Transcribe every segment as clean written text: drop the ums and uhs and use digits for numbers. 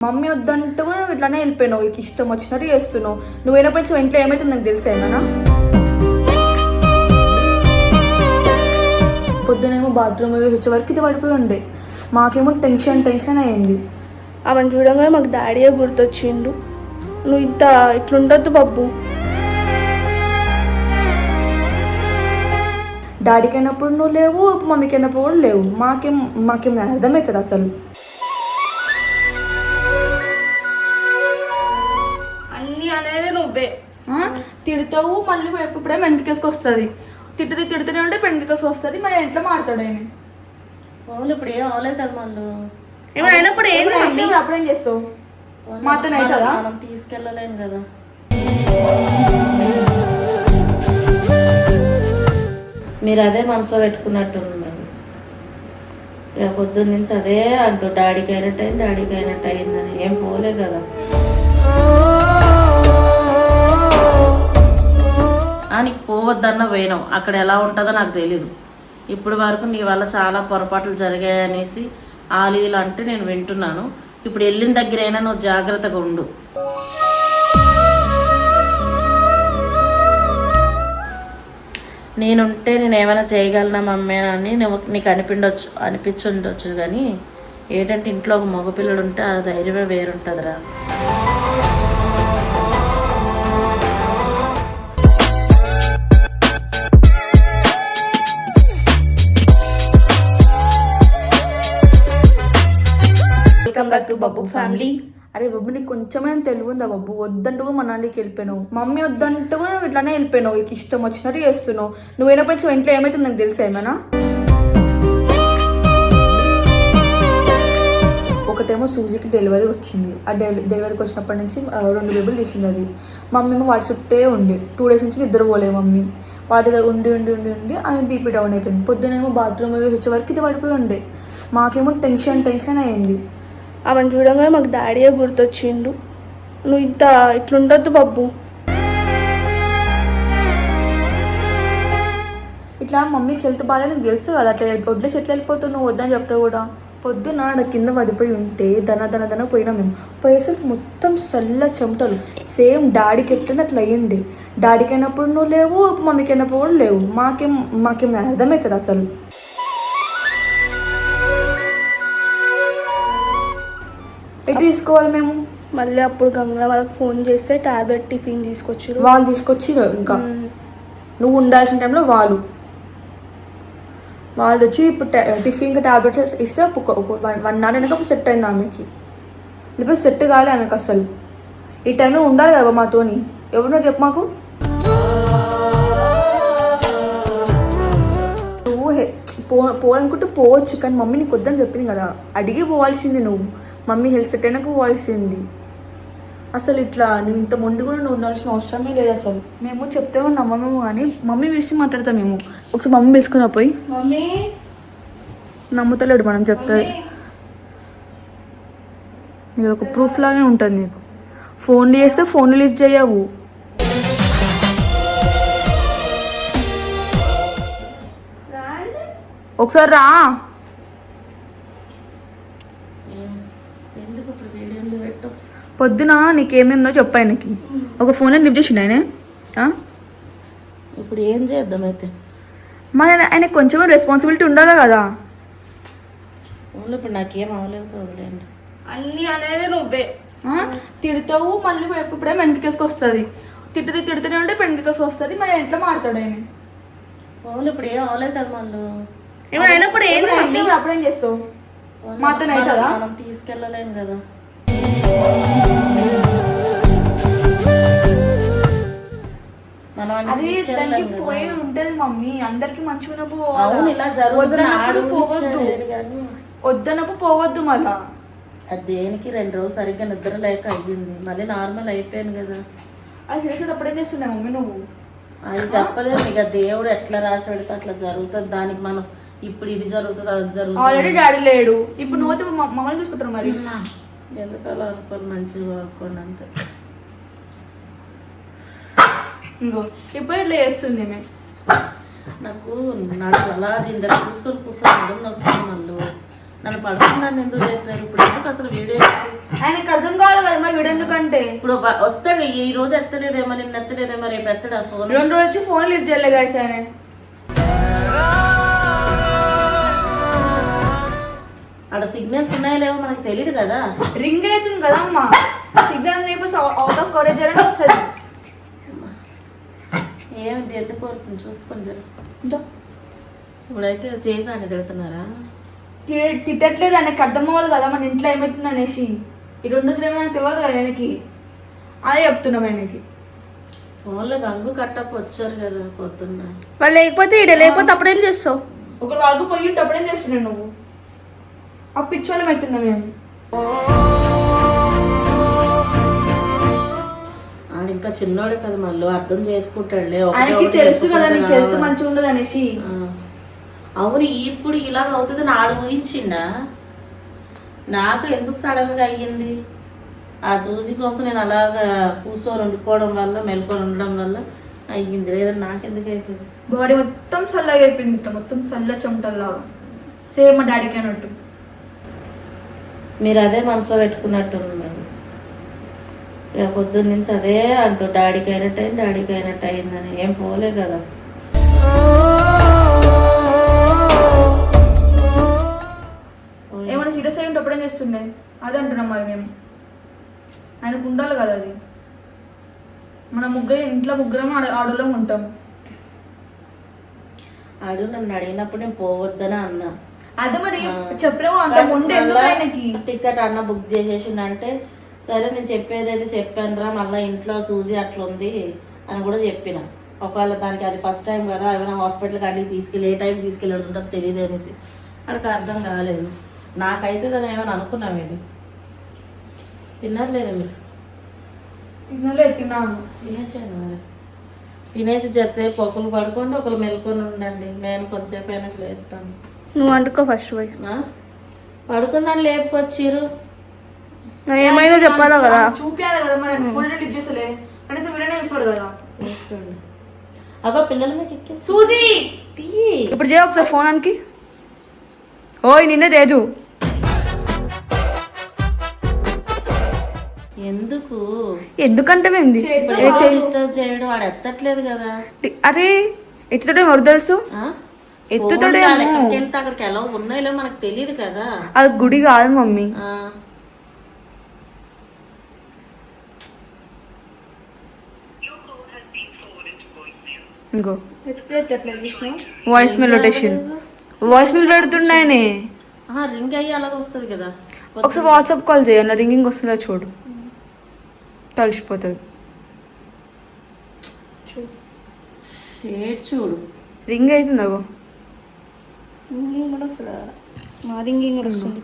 Mummy వద్దంటూ కూడా నువ్వు ఇట్లానే వెళ్ళిపోయినావు, నీకు ఇష్టం వచ్చినట్టు చేస్తున్నావు. నువ్వు అయినప్పుడు ఇంట్లో ఏమైతుంది నాకు తెలుసా ఏమన్నా. పొద్దునేమో బాత్రూమ్ వచ్చే వరకు ఇది పడిపోయి ఉండే, మాకేమో టెన్షన్ అయింది. అవన్నీ చూడంగా మాకు డాడీయే గుర్తొచ్చిండు. నువ్వు ఇట్లుండొద్దు బాబు. డాడీకి అయినప్పుడు నువ్వు లేవు, మమ్మీకి అయినప్పుడు కూడా లేవు. మాకేం అర్థమవుతుంది అసలు. అన్నీ అనేది నువ్వే తిడతావు, మళ్ళీ ఇప్పుడే వెంటకేసుకు వస్తుంది. తిడుతూనే ఉంటే పెండికేసుకు వస్తుంది. మరి ఇంట్లో మాడతాడు ఆయన. వాళ్ళు ఇప్పుడు ఏం అవలేదు కదా, వాళ్ళు ఏమైనప్పుడు అప్పుడేం చేస్తావు? మాతో అవుతుందా? మనం తీసుకెళ్ళలేం కదా. మీరు అదే మనసులో పెట్టుకున్నట్టున్నారు. పొద్దున్న నుంచి అదే అంటూ డాడీకి అయినట్టు అయిందని. ఏం పోలే కదా. నీకు పోవద్దన్న పోయినావు, అక్కడ ఎలా ఉంటుందో నాకు తెలీదు. ఇప్పుడు వరకు నీ వల్ల చాలా పొరపాట్లు జరిగాయనేసి ఆలీలు అంటే నేను వింటున్నాను. ఇప్పుడు వెళ్ళిన దగ్గర అయినా నువ్వు జాగ్రత్తగా ఉండు. నేనుంటే నేను ఏమైనా చేయగలనా మమ్మీ అని నీకు అనిపించుండొచ్చు. కానీ ఏంటంటే ఇంట్లో ఒక మగపిల్లడు ఉంటే ఆ ధైర్యమే వేరుంటుందిరా. Welcome back to Babbu family. అరే బబ్బు, నీకు కొంచెమైనా తెలివి ఉందా బబ్బు? వద్దంటూ కూడా మనాలికి వెళ్ళిపోయినావు. మమ్మీ వద్దంటూ కూడా నువ్వు ఇట్లానే వెళ్ళిపోయినావు, నీకు ఇష్టం వచ్చినట్టు చేస్తున్నావు. నువ్వు అయినప్పుడు ఇంట్లో ఏమైతుంది నాకు తెలుసా ఏమైనా. ఒకటేమో సూజీకి డెలివరీ వచ్చింది. ఆ డెలివరీకి వచ్చినప్పటి నుంచి 2 బేబులు తీసింది అది. మమ్మీ ఏమో వాడి చుట్టే ఉండి 2 days నుంచి నిద్ర పోలే మమ్మీ. వాడి దగ్గర ఉండి ఆమె బీపీ డౌన్ అయిపోయింది. పొద్దునేమో బాత్రూమ్ వచ్చే వరకు ఇది పడిపోయి ఉండే, మాకేమో టెన్షన్ అయింది. అవన్నీ చూడంగా మాకు డాడీయే గుర్తొచ్చిండు. నువ్వు ఇట్లుండొద్దు బాబు. ఇట్లా మమ్మీకి హెల్త్ బాగాలేదు నీకు తెలుసు కదా, అట్లా వడ్లేసి ఎట్లా వెళ్ళిపోతావు నువ్వు వద్దని చెప్తావు కూడా. పొద్దున కింద పడిపోయి ఉంటే దన పోయినా మేము. పోయేసరికి మొత్తం చల్ల చెమటలు. సేమ్ డాడీకి ఎట్లా అట్లా అయ్యండి. డాడీకి అయినప్పుడు నువ్వు లేవు, మమ్మీకి అయినప్పుడు కూడా లేవు. మాకేం అర్థమవుతుంది అసలు. ఎటు తీసుకోవాలి మేము? మళ్ళీ అప్పుడు గంగా వాళ్ళకి ఫోన్ చేస్తే టాబ్లెట్ టిఫిన్ తీసుకొచ్చారు. వాళ్ళు తీసుకొచ్చి ఇంకా నువ్వు ఉండాల్సిన టైంలో వాళ్ళు వచ్చి ఇప్పుడు టిఫిన్కి టాబ్లెట్స్ ఇస్తే 1 hour వెనక సెట్ అయింది ఆమెకి. లేకపోతే సెట్ కాలే ఆమెకు అసలు. ఈ టైంలో ఉండాలి కదా మాతోని. ఎవరినో చెప్పు మాకు. నువ్వు పోవాలనుకుంటే పోవచ్చు, కానీ మమ్మీ నీకు వద్దని చెప్పింది కదా, అడిగి పోవాల్సింది నువ్వు. మమ్మీ హెల్త్ సెట్ అయినాక పోవాల్సింది. అసలు ఇట్లా నువ్వు ఇంత మొండి కూడా నువ్వు ఉండాల్సిన అవసరమే లేదు అసలు. మేము చెప్తే కూడా నమ్మమేమో, కానీ మమ్మీ విషయం మాట్లాడతాం మేము. ఒకసారి మమ్మీ పిలుచుకున్నా పోయి. మమ్మీ నమ్ముతలేడు మనం చెప్తే. నీకు ఒక ప్రూఫ్ లాగే ఉంటుంది. నీకు ఫోన్ చేస్తే ఫోన్ లిఫ్ట్ చేయవు. ఒకసారి రా. పొద్దున నీకేమైందో చెప్పు ఆయనకి. ఒక ఫోన్ లిఫ్ట్ చేసిండు ఆయన. ఇప్పుడు ఏం చేద్దాం అయితే? మరి ఆయనకు కొంచెం రెస్పాన్సిబిలిటీ ఉండాలి కదా. ఇప్పుడు నాకేం అవ్వలేదు వదిలేండి. అన్నీ అనేది నువ్వే తిడతావు, మళ్ళీ ఇప్పుడే వెంటకేసుకు వస్తుంది. తిడుతూనే ఉంటే పెండికేసుకు వస్తుంది. మరి ఇంట్లో మాడతాడు ఆయన. వాళ్ళు ఇప్పుడు ఏం అవ్వలేదు కదా, వాళ్ళు ఏమైనప్పుడు అప్పుడేం చేస్తావు? మాతో అవుతుందా? మనం తీసుకెళ్ళలేం కదా. పోయి ఉంటది మమ్మీ, అందరికి మంచిగా వద్దనప్పుడు పోవద్దు. మళ్ళా అది దేనికి 2 రోజులు సరిగ్గా నిద్ర లేక అయ్యింది, మళ్ళీ నార్మల్ అయిపోయాను కదా. అది చేసేది అప్పుడేం చేస్తున్నావు మమ్మీ నువ్వు? అది చెప్పలేదు ఇక. దేవుడు ఎట్లా రాసి పెడితే అట్లా జరుగుతుంది. దానికి మనం ఇప్పుడు ఇది జరుగుతుంది అది జరుగుతుంది. ఆల్రెడీ డాడీ లేడు, ఇప్పుడు నువ్వైతే మమ్మల్ని చూసుకుంటారు. మరి ఎందుకు అలా అనుకోని మంచిగా అనుకోండి అంతే. ఇంకో ఇప్పుడు ఇట్లా చేస్తుంది. నాకు అలా ఇందరు కూర్చొని నడుము వస్తుంది. నన్ను పడుకున్నాను ఎందుకు చెప్పారు? ఇప్పుడు ఎందుకు అసలు వీడియో? ఆయనకి అర్థం కావాలి కదా మరి వీడు ఎందుకంటే. ఇప్పుడు వస్తాడు, ఈ రోజు ఎత్తలేదేమో, నిన్న ఎత్తలేదేమో, రేపు ఎత్తడా ఫోన్? 2 రోజులు వచ్చి ఫోన్ లిఫ్ట్ చేయలే గాయస్ ఆయన. అక్కడ సిగ్నల్స్ ఉన్నాయో లేవో మనకు తెలియదు కదా. రింగ్ అవుతుంది కదా అమ్మా, సిగ్నల్ అయిపోయి అవుట్ ఆఫ్ కవరేజ్ అని వస్తుంది. ఏమిటి ఎందుకు కోరుతుంది చూసుకొని జర. ఇప్పుడైతే చేసాను తిడుతున్నారా? తిట్టట్లేదు, ఆయనకి అర్థం అవ్వాలి కదా మన ఇంట్లో ఏమవుతుంది అనేసి. ఈ 2 రోజులు ఏమైనా తెలియదు కదా ఆయనకి, అదే చెప్తున్నాం ఆయనకి. ఫోన్లో గంగు కట్టప్ప వచ్చారు కదా పొద్దున్న. వాళ్ళు లేకపోతే ఈడ లేకపోతే అప్పుడేం చేస్తావు? ఒకరు వాళ్ళకు పోయి ఉంటే అప్పుడేం చేస్తున్నావు నువ్వు? ఆ పిచ్చోళ్ళు పెడుతున్నాం మేము. ఆడు ఇంకా చిన్నోడే కదా, మళ్ళీ అర్థం చేసుకుంటాడులే. ఆయనకి తెలుసు కదా నీకు హెల్త్ మంచిగా ఉండదు అనేసి. అవును, ఇప్పుడు ఇలాగ అవుతుంది నాడు ఊహించిండా? నాకు ఎందుకు సడన్ గా అయ్యింది? ఆ సూజీ కోసం నేను అలాగా కూర్చొని ఉండిపోవడం వల్ల, మెలుకొని ఉండడం వల్ల అయ్యింది. లేదంటే నాకెందుకు అవుతుంది? బాడీ మొత్తం చల్లగా అయిపోయింది, ఇట్లా మొత్తం చల్ల చెమటల్లాగా, సేమ్ మా డాడీకి అన్నట్టు. మీరు అదే మనసులో పెట్టుకున్నట్టున్నారు. రేపు పొద్దున్న నుంచి అదే అంటూ డాడీకి అయినట్టు అయింది, డాడీకి అయినట్టు అయిందని. ఏం పోలే కదా. ఏమైనా సీరియస్ అయ్యి అప్పుడేం చేస్తుండే? అదే అంటున్నాం మరి మేము. ఆయనకు ఉండాలి కదా అది. మన ఇంట్లో ముగ్గురం ఆడోళ్ళం ఉంటాం. ఆడు నన్ను అడిగినప్పుడు నేను పోవద్దని అన్నా. అదే మరి చెప్పలేము అంత ముందు ఎందుకు ఆయనకి. టికెట్ అన్న బుక్ చేసేసిండంటే సరే నేను చెప్పేది అయితే చెప్పాను రా, మళ్ళీ ఇంట్లో సూజీ అట్లా ఉంది అని కూడా చెప్పిన. ఒకవేళ దానికి అది ఫస్ట్ టైం కదా, ఏమైనా హాస్పిటల్కి అడిగి తీసుకెళ్ళి ఏ టైం తీసుకెళ్ళి ఉంటుందో తెలియదు అనేసి అక్కడికి అర్థం కాలేదు. నాకైతే దాన్ని ఏమైనా అనుకున్నామేంటి? తిన్నారు లేదా మీరు? తిన్నాను. తినేసాను మరి. తినేసి జరసేపు ఒకరు పడుకోండి, ఒకరు మెలుకొని ఉండండి. నేను కొంతసేపు అయినా లేస్తాను. నువ్వు వండుకో ఫస్ట్ పోయి. పడుకుందని లేపుకొచ్చిర్రు. ఏమైందో చెప్పాలా కదా. చూపించాలి కదా మరి. ఫోన్ లిఫ్ట్ చేస్తలే కనీసం వీడియోనే చూస్తాడు కదా. అగో పిల్లల మీద ఎక్కే సూజీ ఇప్పుడు చేయ ఒకసారి ఫోన్ అనికి. ఓయ్ నిన్నే తేజు. ఎందుకు ఎందుకంటే డిస్టర్బ్ చేయడం? వాడు ఎత్తట్లేదు కదా. అరే ఎత్తుతాడే ఎవరు తెలుసు? ఎత్తుతాడే. ఎక్కడికి వెళ్తే అక్కడికి ఎలా ఉన్నాయో మనకు తెలియదు కదా. అది గుడి కాదు మమ్మీ. ఇంకో వాయిస్ మెల్ రొటేషన్, వాయిస్ మెల్ పెడుతున్నాయనే. రింగ్ అయ్యి అలాగ వస్తుంది కదా. ఒకసారి వాట్సాప్ కాల్ చేయన్న, రింగింగ్ వస్తుందా చూడు, తడిసిపోతుంది. షేడ్ చూడు, రింగ్ అవుతుంది. అగో రింగింగ్ కూడా వస్తుంది, మా రింగింగ్ కూడా వస్తుంది.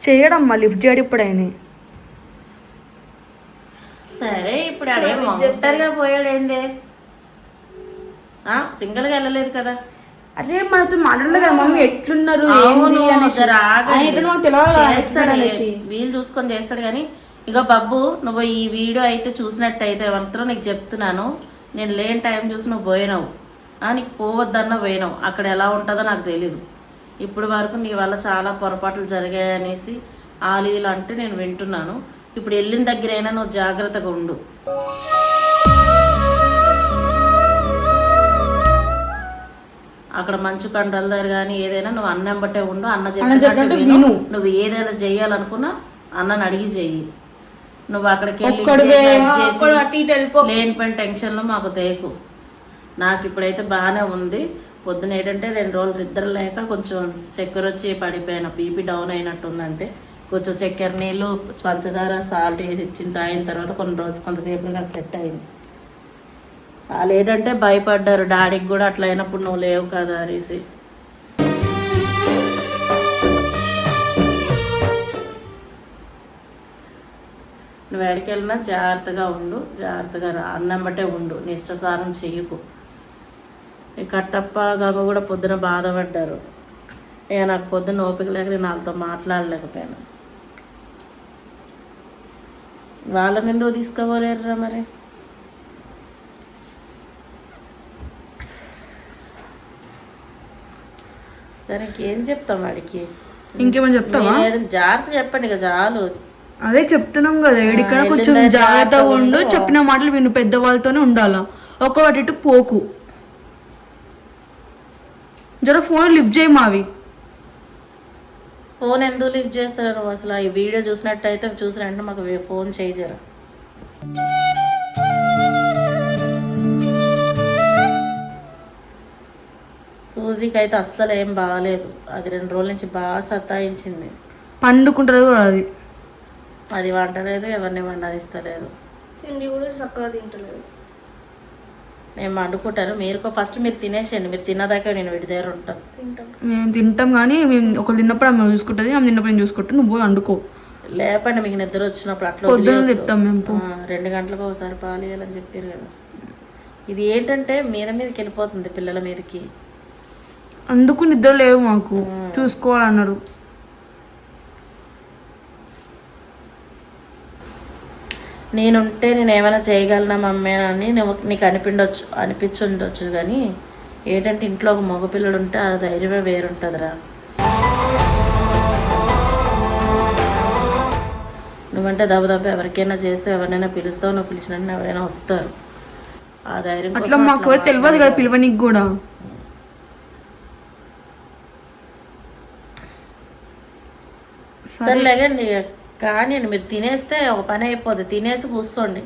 చేయడమ్మా లిఫ్ట్ చేయడు ఇప్పుడు ఆయన. సరే ఇప్పుడు అడే ఒంటరిగా పోయాడు ఏందే? సింగిల్ గా వెళ్ళలేదు కదా. అదే మనతో మాట్లాడలేదు కదా మమ్మీ, ఎట్లున్నారు వీలు చూసుకొని చేస్తాడు. కానీ ఇక బబ్బు, నువ్వు ఈ వీడియో అయితే చూసినట్టయితే మాత్రం నీకు చెప్తున్నాను, నేను లేని టైం చూసి నువ్వు పోయినావు. నీకు పోవద్దన్నా పోయినావు. అక్కడ ఎలా ఉంటుందో నాకు తెలీదు. ఇప్పుడు వరకు నీ వల్ల చాలా పొరపాట్లు జరిగాయనేసి ఆలీలు అంటే నేను వింటున్నాను. ఇప్పుడు వెళ్ళిన దగ్గర అయినా నువ్వు జాగ్రత్తగా ఉండు. అక్కడ మంచు కండ్రల దగ్గర కానీ ఏదైనా నువ్వు అన్నం బట్టే ఉండు. అన్న చెప్పినట్టు విను. నువ్వు ఏదైనా చెయ్యాలనుకున్నా అన్నని అడిగి చెయ్యి. నువ్వు అక్కడికి లేని పని టెన్షన్లో మాకు తేకు. నాకు ఇప్పుడైతే బాగానే ఉంది. పొద్దున ఏంటంటే 2 రోజులు నిద్ర లేక కొంచెం చక్కెర వచ్చి పడిపోయిన, బీపీ డౌన్ అయినట్టుంది. అంతే, కొంచెం చక్కెర నీళ్ళు, పంచదార, సాల్ట్ వేసి ఇచ్చిన తాగిన తర్వాత కొంతసేపు నాకు సెట్ అయింది. వాళ్ళు ఏంటంటే భయపడ్డారు, డాడీకి కూడా అట్లా అయినప్పుడు నువ్వు లేవు కదా అనేసి. నువ్వు ఎక్కడికి వెళ్ళినా జాగ్రత్తగా ఉండు, జాగ్రత్తగా రా. అన్నం బట్టే ఉండు, నీ ఇష్టసారం చెయ్యకు. ఈ కట్టప్ప గంగ కూడా పొద్దున బాధపడ్డారు. నాకు పొద్దున్న ఓపిక లేక నేను వాళ్ళతో మాట్లాడలేకపోయాను. వాళ్ళని ఎందుకు తీసుకోపోలేరురా మరి? సరే ఇంకేం చెప్తాం వాడికి? ఇంకేమైనా చెప్తావా? జాగ్రత్త చెప్పండి ఇక చాలు. అదే చెప్తున్నాం కదా, ఎడికైనా కొంచెం జాగ్రత్తగా ఉండు, చెప్పిన మాటలు విను, పెద్దవాళ్ళతోనే ఉండాలా, ఒక ఇటు పోకు. జర ఫోన్ లిఫ్ట్ చేయి మావి. ఫోన్ ఎందుకు లిఫ్ట్ చేస్తారు అసలు? ఈ వీడియో చూసినట్టయితే చూసినట్టు మాకు ఫోన్ చేయజరా. సూజీకి అయితే అస్సలు ఏం బాగాలేదు. అది 2 రోజుల నుంచి బాగా సతాయించింది. పండుకుంటుంది కూడా అది. అది వంటలేదు, ఎవరిని వండనిస్తలేదు. తిండి కూడా చక్కగా తింటలేదు. నేను వండుకుంటాను, ఫస్ట్ మీరు తినేసేయండి. మీరు తిన్నదాకా నేను వీడి దగ్గర ఉంటాను. మేము తింటాం కానీ మేము ఒకరు తిన్నప్పుడు ఆమె చూసుకుంటుంది, ఆమె తిన్నప్పుడు నేను చూసుకుంటాను. నువ్వు పోయి వండుకో. లేపండి మీకు నిద్ర వచ్చినప్పుడు. అట్లా పొద్దున్న చెప్తాం మేము. 2 గంటలకు ఒకసారి పాలు ఇవ్వాలని చెప్పారు కదా. ఇది ఏంటంటే మీదకి వెళ్ళిపోతుంది పిల్లల మీదకి. అందుకు నిద్ర లేవు మాకు, చూసుకోవాలన్నారు. నేనుంటే నేను ఏమైనా చేయగలనా మమ్మీ అని నీకు అనిపించుండొచ్చు. కానీ ఏంటంటే ఇంట్లో ఒక మగపిల్లడు ఉంటే ఆ ధైర్యమే వేరుంటుందిరా. నువ్వంటే దెబ్బ ఎవరికైనా చేస్తే ఎవరినైనా పిలుస్తావు, నువ్వు పిలిచినట్టు ఎవరైనా వస్తారు. ఆ ధైర్యం అట్లా మాకు కూడా తెలియదు కదా పిలవనికి కూడా. సరేలేగండి కానీ మీరు తినేస్తే ఒక పని అయిపోద్ది. తినేసి కూర్చోండి.